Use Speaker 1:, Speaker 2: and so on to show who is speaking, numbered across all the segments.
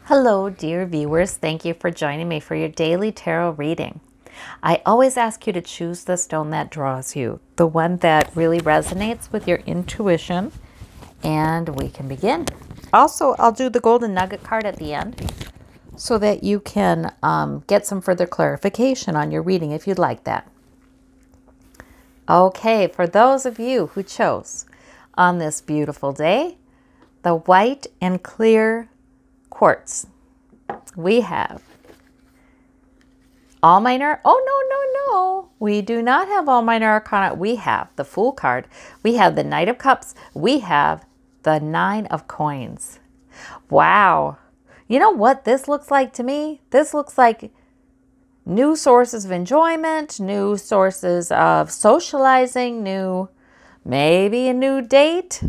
Speaker 1: Hello, dear viewers. Thank you for joining me for your daily tarot reading. I always ask you to choose the stone that draws you, the one that really resonates with your intuition, and we can begin. Also, I'll do the golden nugget card at the end so that you can get some further clarification on your reading if you'd like that. Okay, for those of you who chose on this beautiful day, the white and clear quartz, we have all minor. Oh, no. We do not have all minor arcana. We have the Fool card. We have the Knight of Cups. We have the Nine of Coins. Wow. You know what this looks like to me? This looks like new sources of enjoyment, new sources of socializing, maybe a new date,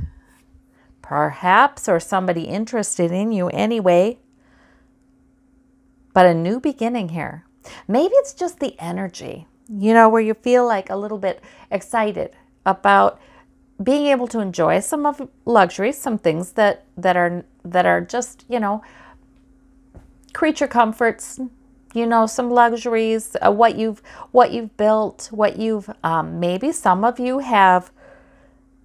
Speaker 1: perhaps, or somebody interested in you anyway. But a new beginning here. Maybe it's just the energy, where you feel like a little bit excited about being able to enjoy some of luxuries, some things that are just, creature comforts, some luxuries, what you've built, maybe some of you have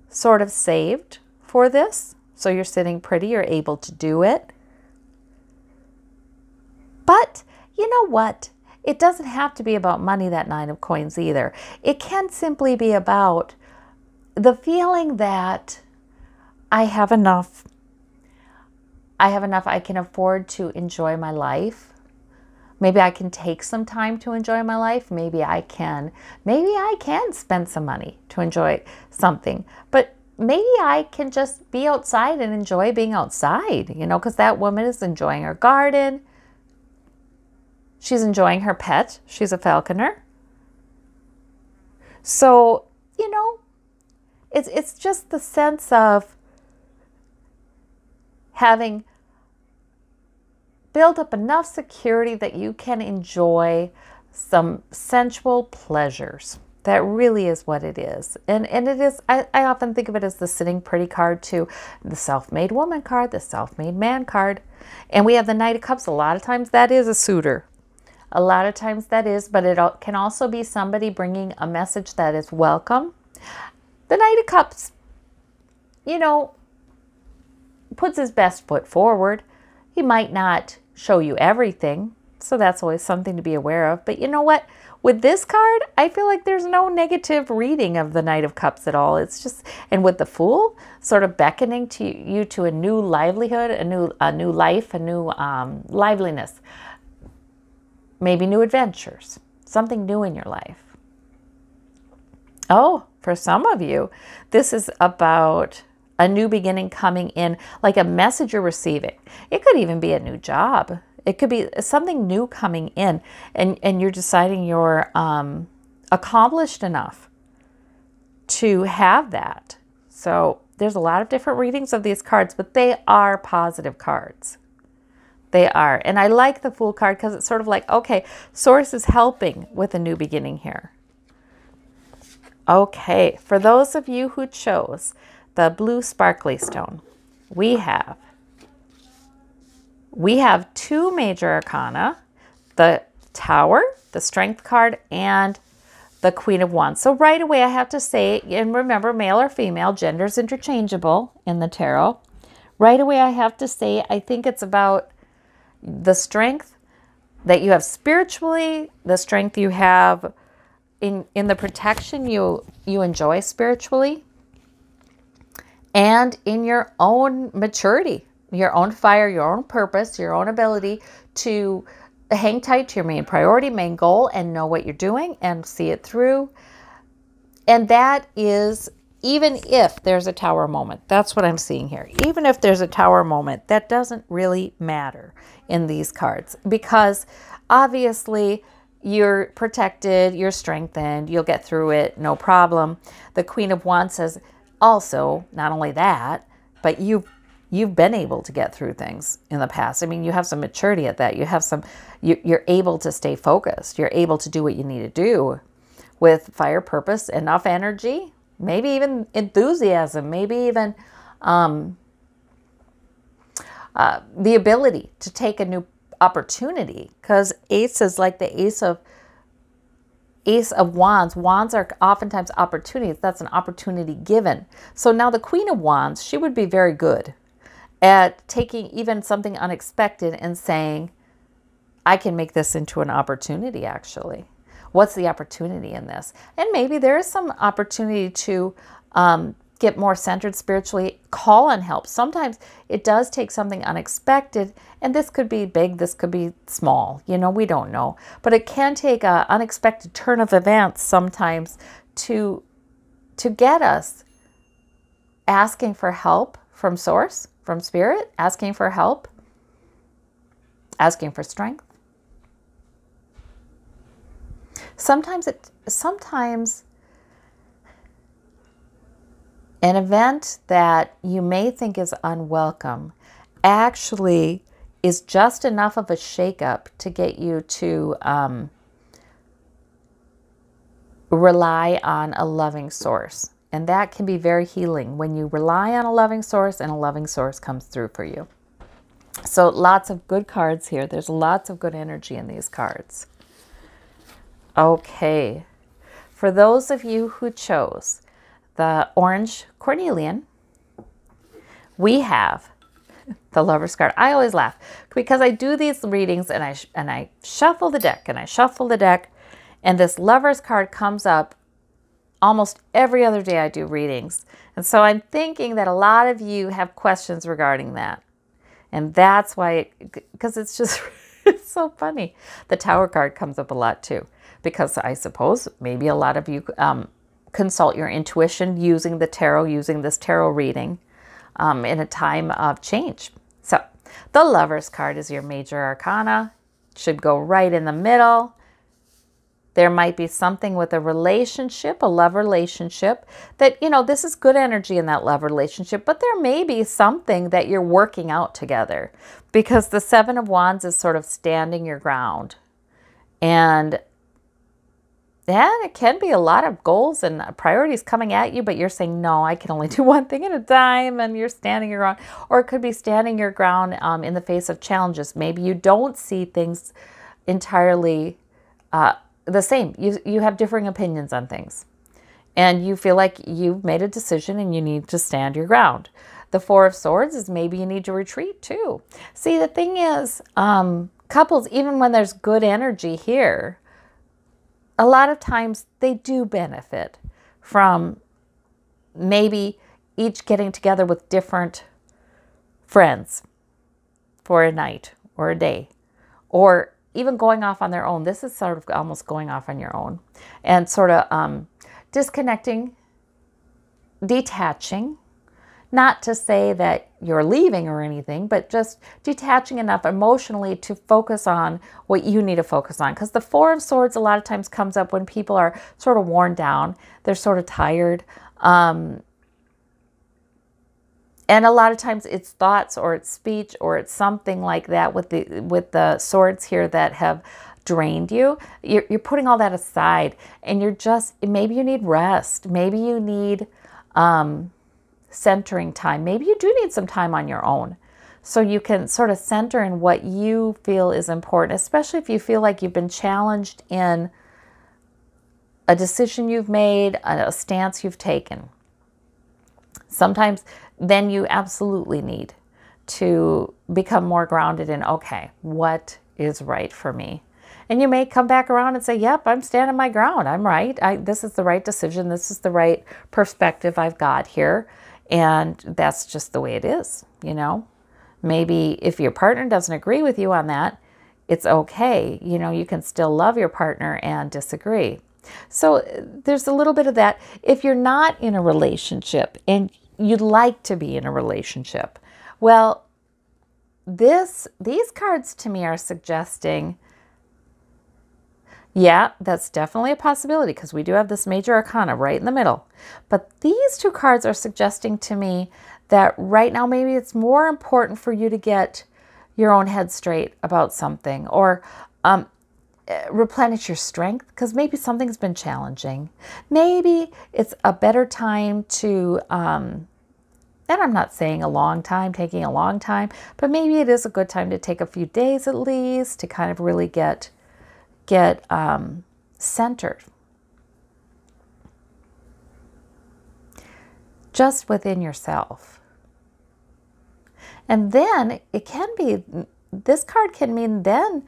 Speaker 1: sort of saved for this. So you're sitting pretty, you're able to do it. But you know what? It doesn't have to be about money, that Nine of Coins, either. It can simply be about the feeling that I have enough. I can afford to enjoy my life. Maybe I can take some time to enjoy my life. Maybe I can spend some money to enjoy something. But maybe I can just be outside and enjoy being outside, because that woman is enjoying her garden. She's enjoying her pet. She's a falconer. So, it's just the sense of having built up enough security that you can enjoy some sensual pleasures. That really is what it is. And it is, I often think of it as the sitting pretty card too. The self-made woman card, the self-made man card. And we have the Knight of Cups. A lot of times that is a suitor. A lot of times that is, but it can also be somebody bringing a message that is welcome. The Knight of Cups, puts his best foot forward. He might not show you everything, so that's always something to be aware of. But you know what? With this card, I feel like there's no negative reading of the Knight of Cups at all. It's just, and with the Fool, sort of beckoning to you to a new livelihood, a new life, a new liveliness. Maybe new adventures, something new in your life. Oh, for some of you, this is about a new beginning coming in, like a message you're receiving. It could even be a new job. It could be something new coming in, and you're deciding you're accomplished enough to have that. So there's a lot of different readings of these cards, but they are positive cards. They are. And I like the Fool card because it's sort of like, okay, Source is helping with a new beginning here. Okay, for those of you who chose the blue sparkly stone, we have two major arcana, the Tower, the Strength card, and the Queen of Wands. So right away I have to say, and remember, male or female, gender is interchangeable in the tarot. Right away I have to say, I think it's about the strength that you have spiritually, the strength you have in the protection you enjoy spiritually, and in your own maturity, your own fire, your own purpose, your own ability to hang tight to your main priority, main goal, and know what you're doing and see it through. And that is, even if there's a Tower moment, that's what I'm seeing here. Even if there's a Tower moment, that doesn't really matter in these cards, because obviously you're protected, you're strengthened, you'll get through it, no problem. The Queen of Wands says also, not only that, but you've been able to get through things in the past. I mean, you have some maturity at that. You have you're able to stay focused. You're able to do what you need to do with fire, purpose, enough energy, maybe even enthusiasm, maybe even the ability to take a new opportunity, because Ace is like the Ace of Wands. Wands are oftentimes opportunities. That's an opportunity given. So now the Queen of Wands, she would be very good at taking even something unexpected and saying, I can make this into an opportunity, actually. What's the opportunity in this? And maybe there is some opportunity to get more centered spiritually, call on help. Sometimes it does take something unexpected, and this could be big, this could be small, you know, we don't know. But it can take an unexpected turn of events sometimes to get us asking for help from Source, from Spirit, asking for help, asking for strength. Sometimes an event that you may think is unwelcome actually is just enough of a shakeup to get you to rely on a loving source. And that can be very healing when you rely on a loving source and a loving source comes through for you. So lots of good cards here. There's lots of good energy in these cards. Okay. For those of you who chose the orange cornelian, we have the Lover's card. I always laugh because I do these readings and I shuffle the deck and I shuffle the deck, and this Lover's card comes up almost every other day I do readings. And so I'm thinking that a lot of you have questions regarding that. And that's why, because it's just it's so funny. The Tower card comes up a lot too, because I suppose maybe a lot of you consult your intuition using the tarot, using this tarot reading in a time of change. So the Lover's card is your major arcana. Should go right in the middle. There might be something with a relationship, a love relationship, that, you know, this is good energy in that love relationship, but there may be something that you're working out together, because the Seven of Wands is sort of standing your ground. And it can be a lot of goals and priorities coming at you, but you're saying, no, I can only do one thing at a time, and you're standing your ground. Or it could be standing your ground in the face of challenges. Maybe you don't see things entirely the same. You have differing opinions on things, and you feel like you've made a decision and you need to stand your ground. The Four of Swords is maybe you need to retreat too. See, the thing is, couples, even when there's good energy here, a lot of times they do benefit from maybe each getting together with different friends for a night or a day, or even going off on their own. This is sort of almost going off on your own and sort of disconnecting, detaching. Not to say that you're leaving or anything, but just detaching enough emotionally to focus on what you need to focus on. Because the Four of Swords a lot of times comes up when people are sort of worn down. They're sort of tired. And a lot of times it's thoughts or it's speech or it's something like that with the swords here that have drained you. You're putting all that aside, and you're just, maybe you need rest. Maybe you need centering time. Maybe you do need some time on your own, so you can sort of center in what you feel is important, especially if you feel like you've been challenged in a decision you've made, a stance you've taken. Sometimes then you absolutely need to become more grounded in, okay, what is right for me? And you may come back around and say, yep, I'm standing my ground. I'm right. This is the right decision. This is the right perspective I've got here. And that's just the way it is, you know. Maybe if your partner doesn't agree with you on that, it's okay. You know, you can still love your partner and disagree. So there's a little bit of that. If you're not in a relationship and you'd like to be in a relationship, well, these cards to me are suggesting, yeah, that's definitely a possibility, because we do have this major arcana right in the middle. But these two cards are suggesting to me that right now maybe it's more important for you to get your own head straight about something, or replenish your strength, because maybe something's been challenging. Maybe it's a better time to, And I'm not saying a long time, taking a long time, but maybe it is a good time to take a few days at least to kind of really get centered. Just within yourself. And then it can be, this card can mean then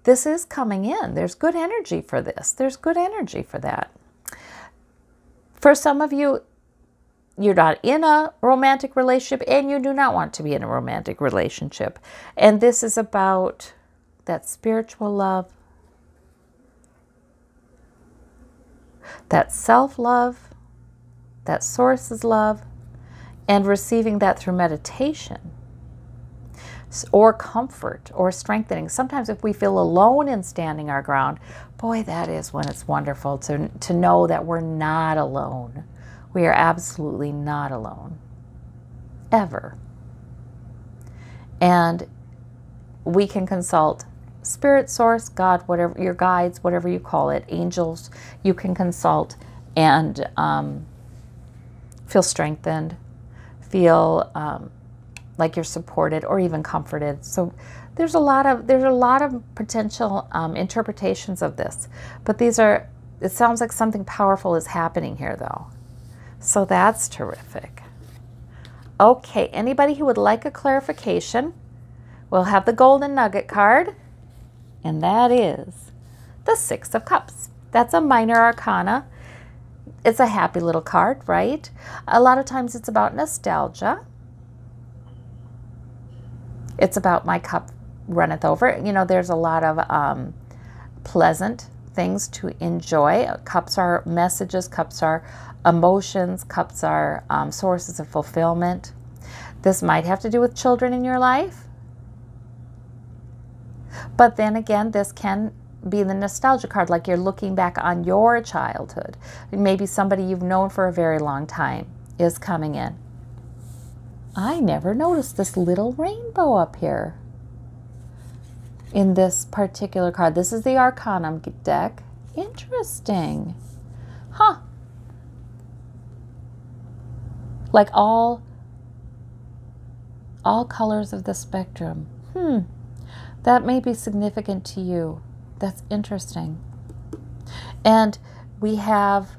Speaker 1: this is coming in. There's good energy for this. There's good energy for that. For some of you, you're not in a romantic relationship and you do not want to be in a romantic relationship. And this is about that spiritual love, that self-love, that source's love, and receiving that through meditation or comfort or strengthening. Sometimes if we feel alone in standing our ground, boy, that is when it's wonderful to know that we're not alone. We are absolutely not alone, ever. And we can consult Spirit, Source, God, whatever, your guides, whatever you call it, angels, you can consult and feel strengthened, feel like you're supported or even comforted. So there's a lot of potential interpretations of this, but it sounds like something powerful is happening here though. So that's terrific. Okay, anybody who would like a clarification, we'll have the Golden Nugget card, and that is the Six of Cups. That's a minor arcana. It's a happy little card, right? A lot of times it's about nostalgia. It's about my cup runneth over. You know, there's a lot of pleasant things to enjoy. Cups are messages, cups are emotions, cups are sources of fulfillment. This might have to do with children in your life. But then again, this can be the nostalgia card, like you're looking back on your childhood. Maybe somebody you've known for a very long time is coming in. I never noticed this little rainbow up here in this particular card. This is the Arcanum deck. Interesting. Huh. Like all colors of the spectrum. That may be significant to you. That's interesting. And we have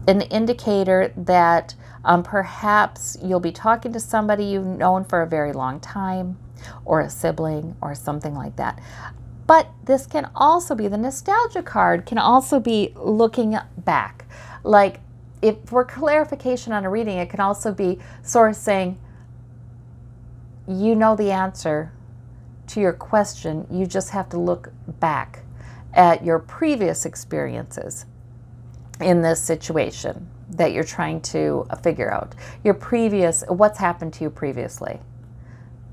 Speaker 1: an indicator that perhaps you'll be talking to somebody you've known for a very long time, or a sibling or something like that. But this can also be, the nostalgia card can also be looking back. Like if for clarification on a reading, it can also be Source saying, you know the answer to your question, you just have to look back at your previous experiences in this situation that you're trying to figure out. What's happened to you previously.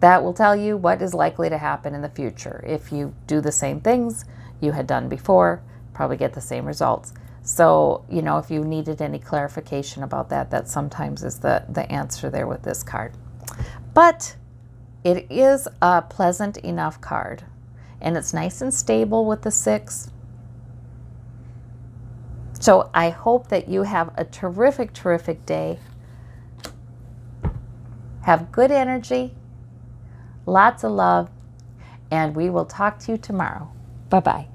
Speaker 1: That will tell you what is likely to happen in the future. If you do the same things you had done before, probably get the same results. So, you know, if you needed any clarification about that, that sometimes is the answer there with this card. But it is a pleasant enough card, and it's nice and stable with the 6. So I hope that you have a terrific, terrific day. Have good energy, lots of love, and we will talk to you tomorrow. Bye-bye.